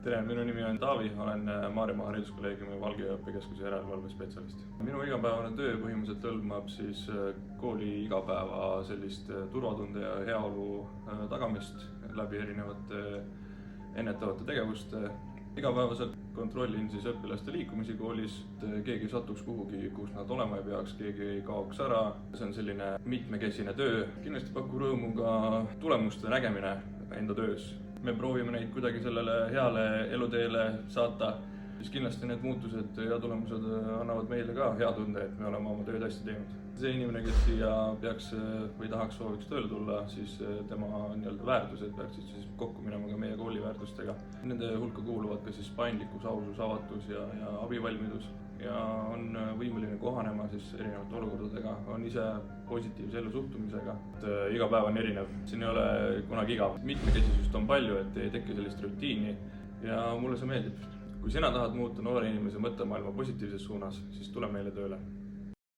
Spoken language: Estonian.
Tere, minu nimi on Taavi, olen Maarjamaa hariduskolleegiumi Valge õppekeskuse järelevalvespetsialist. Minu igapäevane töö põhimõtteliselt hõlmab siis kooli igapäeva sellist turvatunde ja heaolu tagamist läbi erinevate ennetavate tegevuste. Igapäevaselt kontrollin siis õpilaste liikumisi koolis, et keegi ei satuks kuhugi, kus nad olema ei peaks, keegi ei kaoks ära. See on selline mitmekesine töö. Kindlasti pakub rõõmu ka tulemuste nägemine enda töös. Me proovime neid kuidagi sellele heale eluteele saata, siis kindlasti need muutused ja tulemused annavad meile ka hea tunde, et me oleme oma tööd hästi teinud. See inimene, kes siia peaks või tahaks sooviks tööle tulla, siis tema väärtused peaksid siis kokku minema ka meie kooli väärtustega. Nende hulka kuuluvad ka siis paindlikkus, ausus, avatus ja abivalmidus ja on võimeline kohanema siis erinevate olukordadega, on ise positiivse elusuhtumisega. Iga päev on erinev, siin ei ole kunagi igav. Mitmekesisust on palju, et ei teki sellist rutiini ja mulle see meeldib. Kui sina tahad muuta noore inimese mõttemaailma positiivses suunas, siis tule meile tööle.